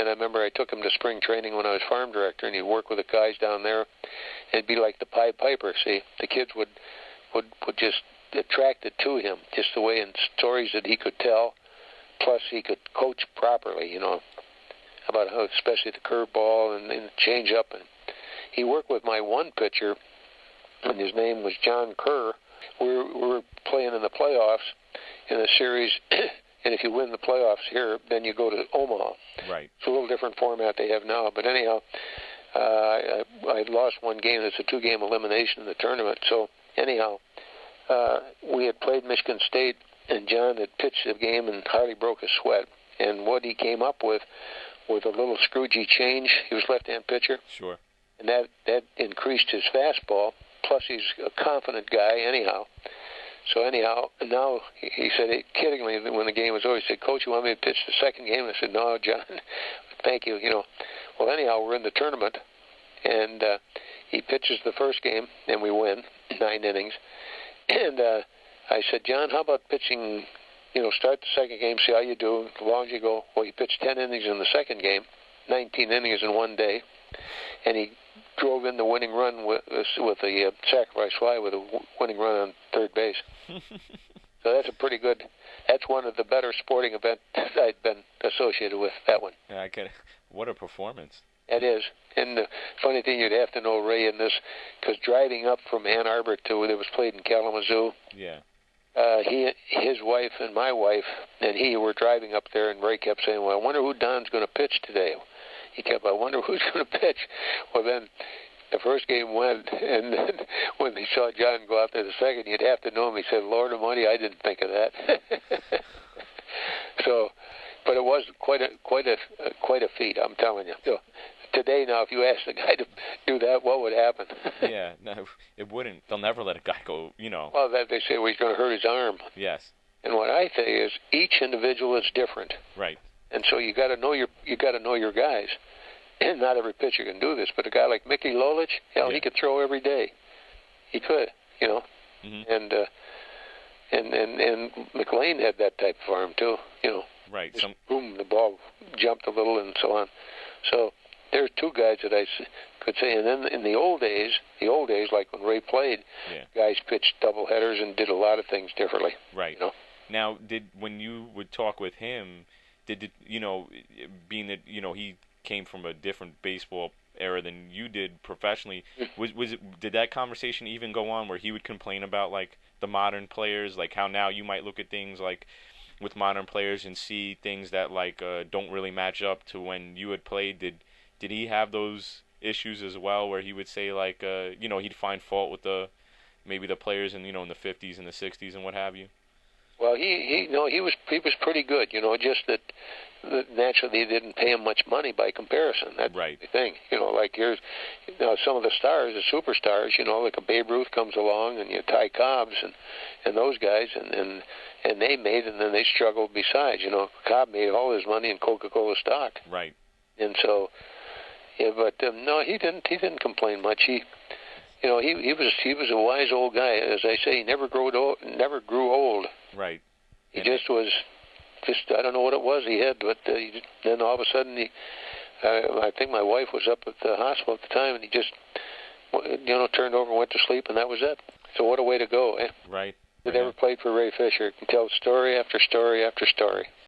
And I remember I took him to spring training when I was farm director, and he'd work with the guys down there. It'd be like the Pied Piper. See, the kids would just attracted to him, just the way in stories that he could tell. Plus, he could coach properly, about how, especially the curveball and the changeup. And he worked with my one pitcher, and his name was John Kerr. We were playing in the playoffs in a series. And if you win the playoffs here, then you go to Omaha. Right. It's a little different format they have now. But anyhow, I lost one game. It's a 2-game elimination in the tournament. So anyhow, we had played Michigan State, and John had pitched the game and hardly broke a sweat. And what he came up with a little scroogey change. He was left-hand pitcher. Sure. And that increased his fastball. Plus, he's a confident guy anyhow. So anyhow, now he said, kiddingly, when the game was over, he said, "Coach, you want me to pitch the second game?" I said, "No, John, thank you." Well, anyhow, we're in the tournament, and he pitches the first game, and we win 9 innings. And I said, "John, how about pitching? Start the second game, see how you do. As long as you go." Well, he pitched 10 innings in the second game, 19 innings in one day, and he drove in the winning run with a sacrifice fly with a winning run on third base. So that's a pretty good. That's one of the better sporting events I'd been associated with. That one. Yeah, what a performance. It is. And the funny thing, you'd have to know Ray in this, because driving up from Ann Arbor to it was played in Kalamazoo. Yeah. His wife and my wife and he were driving up there, and Ray kept saying, "Well, I wonder who Don's going to pitch today." He kept, "I wonder who's going to pitch." Well, then the first game went, and then when they saw John go out there the second, you'd have to know him. He said, "Lord Almighty, I didn't think of that." So, but it was quite a feat, I'm telling you. So, today, now, if you ask the guy to do that, what would happen? Yeah, no, it wouldn't. They'll never let a guy go, Well, they say, well, he's going to hurt his arm. Yes. And what I say is, each individual is different. Right. And so you got to know your guys. And not every pitcher can do this, but a guy like Mickey Lolich, he could throw every day. He could, Mm-hmm. And McLean had that type of arm too, Right. Boom, the ball jumped a little and so on. So there's 2 guys that I could say. And then in the old days, like when Ray played, guys pitched double headers and did a lot of things differently. Right. Now, when you would talk with him, being that he came from a different baseball era than you did professionally, did that conversation even go on where he would complain about like the modern players, like how now you might look at things like with modern players and see things that like don't really match up to when you had played? Did he have those issues as well, where he would say like he'd find fault with maybe the players in in the 50s and the 60s and what have you? Well, he was pretty good, just that naturally they didn't pay him much money by comparison. That's right. The thing, like here's some of the stars, the superstars, like a Babe Ruth comes along, and Ty Cobb's and those guys, and they made, and then they struggled besides. Cobb made all his money in Coca-Cola stock. Right. And so, but no, he didn't complain much. He was a wise old guy. As I say, he never grew old. Right. He just was, I don't know what it was he had, but then all of a sudden I think my wife was up at the hospital at the time, and he just, turned over and went to sleep, and that was it. So what a way to go, eh? Right. That ever played for Ray Fisher. Can tell story after story after story.